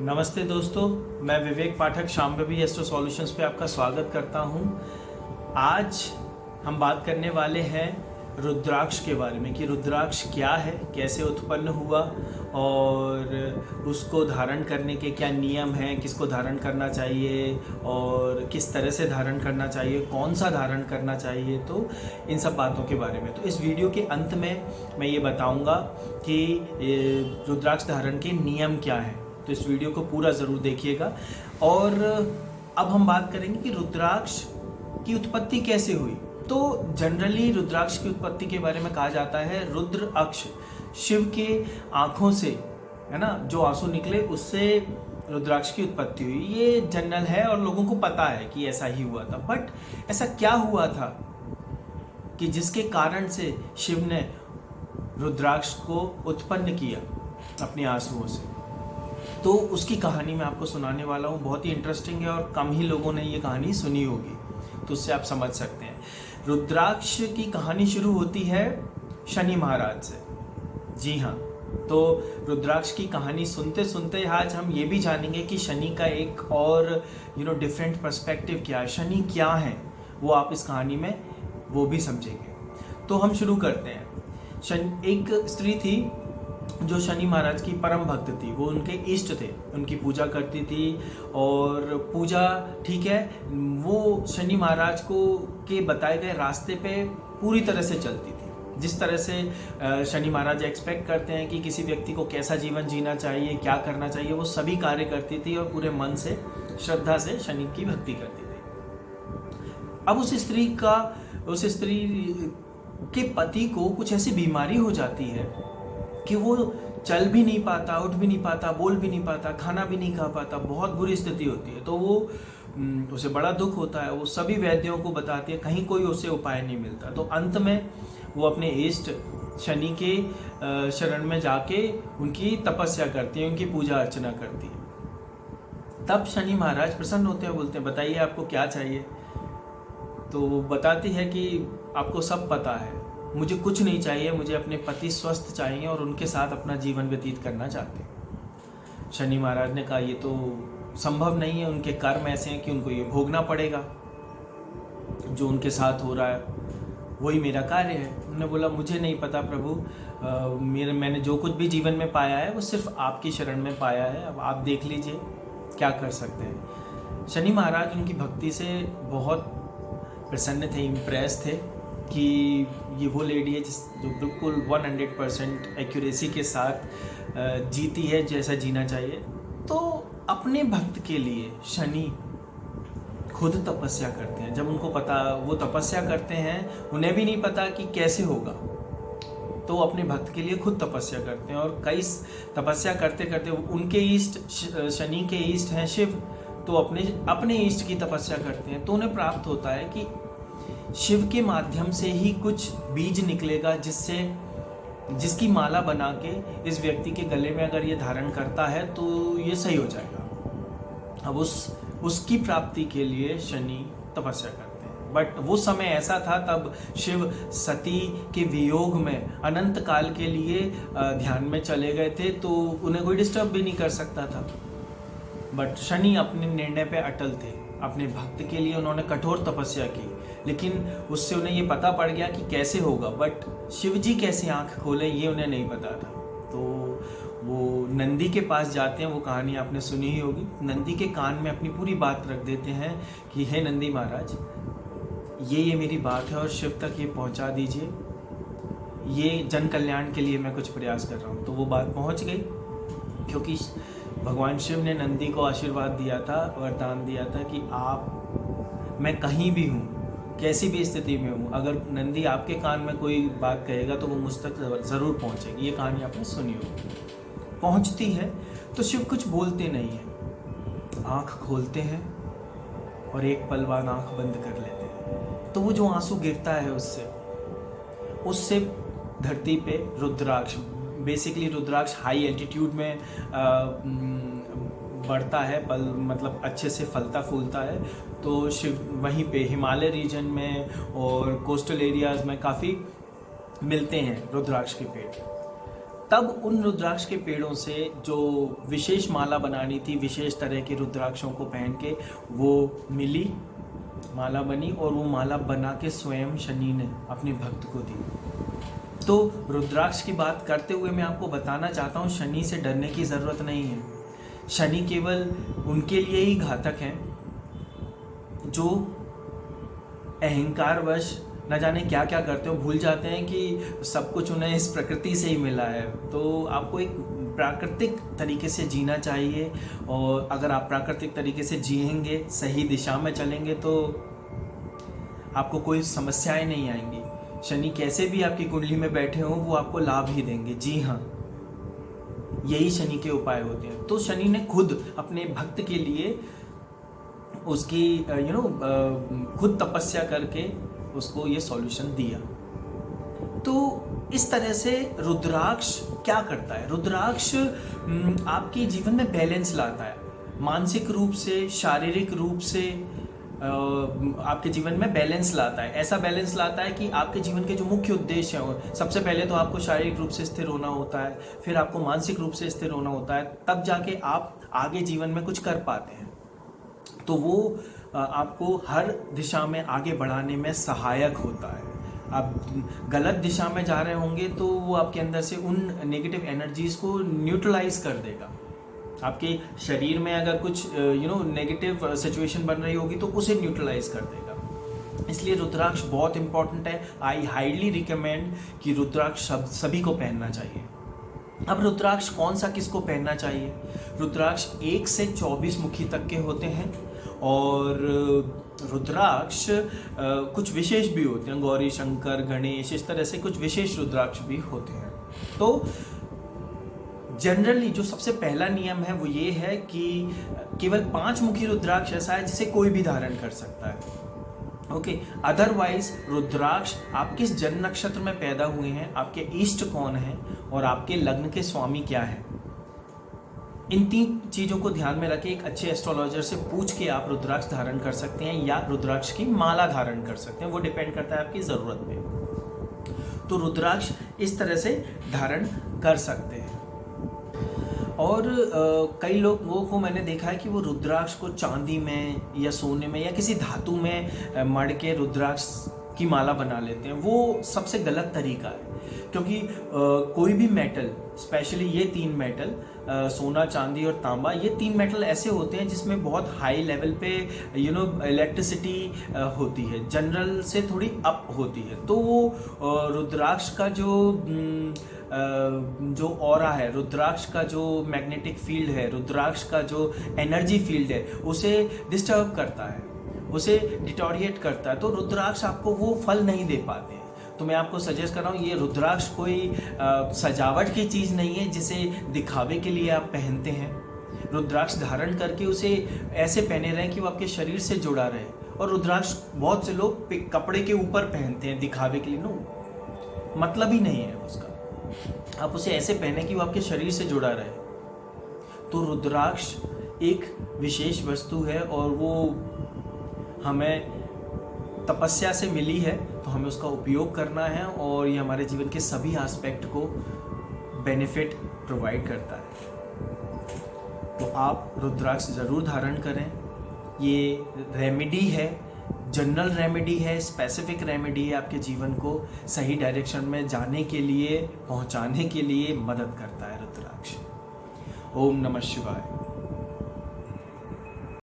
नमस्ते दोस्तों, मैं विवेक पाठक शाम्भवी एस्ट्रो सॉल्यूशंस पे आपका स्वागत करता हूँ। आज हम बात करने वाले हैं रुद्राक्ष के बारे में कि रुद्राक्ष क्या है, कैसे उत्पन्न हुआ और उसको धारण करने के क्या नियम हैं, किसको धारण करना चाहिए और किस तरह से धारण करना चाहिए, कौन सा धारण करना चाहिए। तो इन सब बातों के बारे में तो इस वीडियो के अंत में मैं ये बताऊंगा कि रुद्राक्ष धारण के नियम क्या हैं। तो इस वीडियो को पूरा ज़रूर देखिएगा। और अब हम बात करेंगे कि रुद्राक्ष की उत्पत्ति कैसे हुई। तो जनरली रुद्राक्ष की उत्पत्ति के बारे में कहा जाता है रुद्र अक्ष, शिव के आँखों से, है ना, जो आंसू निकले उससे रुद्राक्ष की उत्पत्ति हुई। ये जनरल है और लोगों को पता है कि ऐसा ही हुआ था। बट ऐसा क्या हुआ था कि जिसके कारण से शिव ने रुद्राक्ष को उत्पन्न किया अपने आंसुओं से। तो उसकी कहानी मैं आपको सुनाने वाला हूँ। बहुत ही इंटरेस्टिंग है और कम ही लोगों ने ये कहानी सुनी होगी, तो उससे आप समझ सकते हैं। रुद्राक्ष की कहानी शुरू होती है शनि महाराज से। जी हाँ, तो रुद्राक्ष की कहानी सुनते सुनते आज हम ये भी जानेंगे कि शनि का एक और डिफरेंट पर्सपेक्टिव क्या है, शनि क्या है, वो आप इस कहानी में वो भी समझेंगे। तो हम शुरू करते हैं। एक स्त्री थी जो शनि महाराज की परम भक्त थी। वो उनके इष्ट थे, उनकी पूजा करती थी। और पूजा ठीक है, वो शनि महाराज को के बताए गए रास्ते पे पूरी तरह से चलती थी। जिस तरह से शनि महाराज एक्सपेक्ट करते हैं कि किसी व्यक्ति को कैसा जीवन जीना चाहिए, क्या करना चाहिए, वो सभी कार्य करती थी और पूरे मन से, श्रद्धा से शनि की भक्ति करती थी। अब उस स्त्री के पति को कुछ ऐसी बीमारी हो जाती है कि वो चल भी नहीं पाता, उठ भी नहीं पाता, बोल भी नहीं पाता, खाना भी नहीं खा पाता। बहुत बुरी स्थिति होती है। तो वो उसे बड़ा दुख होता है। वो सभी वैद्यों को बताती है, कहीं कोई उसे उपाय नहीं मिलता। तो अंत में वो अपने इष्ट शनि के शरण में जाके उनकी तपस्या करती है, उनकी पूजा अर्चना करती है। तब शनि महाराज प्रसन्न होते हैं, बोलते हैं बताइए आपको क्या चाहिए। तो वो बताती है कि आपको सब पता है, मुझे कुछ नहीं चाहिए, मुझे अपने पति स्वस्थ चाहिए और उनके साथ अपना जीवन व्यतीत करना चाहते हैं। शनि महाराज ने कहा ये तो संभव नहीं है, उनके कर्म ऐसे हैं कि उनको ये भोगना पड़ेगा, जो उनके साथ हो रहा है वही मेरा कार्य है। उन्होंने बोला मुझे नहीं पता प्रभु, मैंने जो कुछ भी जीवन में पाया है वो सिर्फ आपकी शरण में पाया है, अब आप देख लीजिए क्या कर सकते हैं। शनि महाराज उनकी भक्ति से बहुत प्रसन्न थे, इम्प्रेस थे कि ये वो लेडी है जो बिल्कुल 100% एक्यूरेसी के साथ जीती है जैसा जीना चाहिए। तो अपने भक्त के लिए शनि खुद तपस्या करते हैं। जब उनको पता, वो तपस्या करते हैं, उन्हें भी नहीं पता कि कैसे होगा, तो अपने भक्त के लिए खुद तपस्या करते हैं। और कई तपस्या करते करते उनके इष्ट, शनि के इष्ट हैं शिव, तो अपने इष्ट की तपस्या करते हैं। तो उन्हें प्राप्त होता है कि शिव के माध्यम से ही कुछ बीज निकलेगा जिसकी माला बना के इस व्यक्ति के गले में अगर ये धारण करता है तो ये सही हो जाएगा। अब उसकी प्राप्ति के लिए शनि तपस्या करते हैं। बट वो समय ऐसा था, तब शिव सती के वियोग में अनंत काल के लिए ध्यान में चले गए थे, तो उन्हें कोई डिस्टर्ब भी नहीं कर सकता था। बट शनि अपने निर्णय पे अटल थे। अपने भक्त के लिए उन्होंने कठोर तपस्या की, लेकिन उससे उन्हें ये पता पड़ गया कि कैसे होगा। बट शिवजी कैसे आंख खोले ये उन्हें नहीं पता था। तो वो नंदी के पास जाते हैं, वो कहानी आपने सुनी ही होगी। नंदी के कान में अपनी पूरी बात रख देते हैं कि हे नंदी महाराज, ये मेरी बात है और शिव तक ये पहुंचा दीजिए, ये जन कल्याण के लिए मैं कुछ प्रयास कर रहा हूँ। तो वो बात पहुँच गई, क्योंकि भगवान शिव ने नंदी को आशीर्वाद दिया था, वरदान दिया था कि मैं कहीं भी हूँ, कैसी भी स्थिति में हूँ, अगर नंदी आपके कान में कोई बात कहेगा तो वो मुझ तक ज़रूर पहुँचेगी। ये कहानी आपने सुनी होगी। पहुँचती है तो शिव कुछ बोलते नहीं हैं, आँख खोलते हैं और एक पल बाद आँख बंद कर लेते हैं। तो वो जो आंसू गिरता है उससे धरती पे रुद्राक्ष, बेसिकली रुद्राक्ष हाई एल्टीट्यूड में बढ़ता है, मतलब अच्छे से फलता फूलता है। तो शिव वहीं पे हिमालय रीजन में और कोस्टल एरियाज़ में काफ़ी मिलते हैं रुद्राक्ष के पेड़। तब उन रुद्राक्ष के पेड़ों से जो विशेष माला बनानी थी, विशेष तरह के रुद्राक्षों को पहन के वो मिली, माला बनी, और वो माला बना के स्वयं शनि ने अपने भक्त को दी। तो रुद्राक्ष की बात करते हुए मैं आपको बताना चाहता हूँ, शनि से डरने की ज़रूरत नहीं है। शनि केवल उनके लिए ही घातक हैं जो अहंकारवश न जाने क्या क्या करते हो, भूल जाते हैं कि सब कुछ उन्हें इस प्रकृति से ही मिला है। तो आपको एक प्राकृतिक तरीके से जीना चाहिए, और अगर आप प्राकृतिक तरीके से जिएंगे, सही दिशा में चलेंगे, तो आपको कोई समस्याएं नहीं आएंगी। शनि कैसे भी आपकी कुंडली में बैठे हों, वो आपको लाभ ही देंगे। जी हाँ, यही शनि के उपाय होते हैं। तो शनि ने खुद अपने भक्त के लिए उसकी खुद तपस्या करके उसको ये सॉल्यूशन दिया। तो इस तरह से रुद्राक्ष क्या करता है? रुद्राक्ष आपके जीवन में बैलेंस लाता है, मानसिक रूप से, शारीरिक रूप से आपके जीवन में बैलेंस लाता है। ऐसा बैलेंस लाता है कि आपके जीवन के जो मुख्य उद्देश्य हैं, सबसे पहले तो आपको शारीरिक रूप से स्थिर होना होता है, फिर आपको मानसिक रूप से स्थिर होना होता है, तब जाके आप आगे जीवन में कुछ कर पाते हैं। तो वो आपको हर दिशा में आगे बढ़ाने में सहायक होता है। आप गलत दिशा में जा रहे होंगे तो वो आपके अंदर से उन नेगेटिव एनर्जीज़ को न्यूट्रलाइज कर देगा। आपके शरीर में अगर कुछ नेगेटिव सिचुएशन बन रही होगी तो उसे न्यूट्रलाइज कर देगा। इसलिए रुद्राक्ष बहुत इंपॉर्टेंट है। आई हाईली रिकमेंड कि रुद्राक्ष सभी को पहनना चाहिए। अब रुद्राक्ष कौन सा किसको पहनना चाहिए? रुद्राक्ष 1 से 24 मुखी तक के होते हैं, और रुद्राक्ष कुछ विशेष भी होते हैं, गौरी, शंकर, गणेश, इस तरह से कुछ विशेष रुद्राक्ष भी होते हैं। तो जनरली जो सबसे पहला नियम है वो ये है कि केवल 5 मुखी रुद्राक्ष ऐसा है जिसे कोई भी धारण कर सकता है। ओके, अदरवाइज रुद्राक्ष आप किस जन्म नक्षत्र में पैदा हुए हैं, आपके इष्ट कौन हैं, और आपके लग्न के स्वामी क्या हैं, इन 3 चीज़ों को ध्यान में रखें। एक अच्छे एस्ट्रोलॉजर से पूछ के आप रुद्राक्ष धारण कर सकते हैं या रुद्राक्ष की माला धारण कर सकते हैं, वो डिपेंड करता है आपकी ज़रूरत पे। तो रुद्राक्ष इस तरह से धारण कर सकते हैं। और कई लोगों को मैंने देखा है कि वो रुद्राक्ष को चांदी में या सोने में या किसी धातु में मढ़ के रुद्राक्ष की माला बना लेते हैं। वो सबसे गलत तरीका है, क्योंकि कोई भी मेटल, स्पेशली ये 3 मेटल, सोना, चांदी और तांबा, ये 3 मेटल ऐसे होते हैं जिसमें बहुत हाई लेवल पे इलेक्ट्रिसिटी होती है, जनरल से थोड़ी अप होती है। तो वो रुद्राक्ष का जो ऑरा है, रुद्राक्ष का जो मैग्नेटिक फील्ड है, रुद्राक्ष का जो एनर्जी फील्ड है, उसे डिस्टर्ब करता है, उसे डिटोरिएट करता है। तो रुद्राक्ष आपको वो फल नहीं दे पाते हैं। तो मैं आपको सजेस्ट कर रहा हूँ, ये रुद्राक्ष कोई सजावट की चीज़ नहीं है जिसे दिखावे के लिए आप पहनते हैं। रुद्राक्ष धारण करके उसे ऐसे पहने रहें कि वो आपके शरीर से जुड़ा रहे। और रुद्राक्ष बहुत से लोग कपड़े के ऊपर पहनते हैं दिखावे के लिए, नो, मतलब ही नहीं है उसका। आप उसे ऐसे पहने कि वो आपके शरीर से जुड़ा रहे। तो रुद्राक्ष एक विशेष वस्तु है और वो हमें तपस्या से मिली है, तो हमें उसका उपयोग करना है, और ये हमारे जीवन के सभी एस्पेक्ट को बेनिफिट प्रोवाइड करता है। तो आप रुद्राक्ष ज़रूर धारण करें। ये रेमेडी है, जनरल रेमेडी है, स्पेसिफिक रेमेडी है, आपके जीवन को सही डायरेक्शन में जाने के लिए, पहुंचाने के लिए मदद करता है रुद्राक्ष। ओम नमः शिवाय।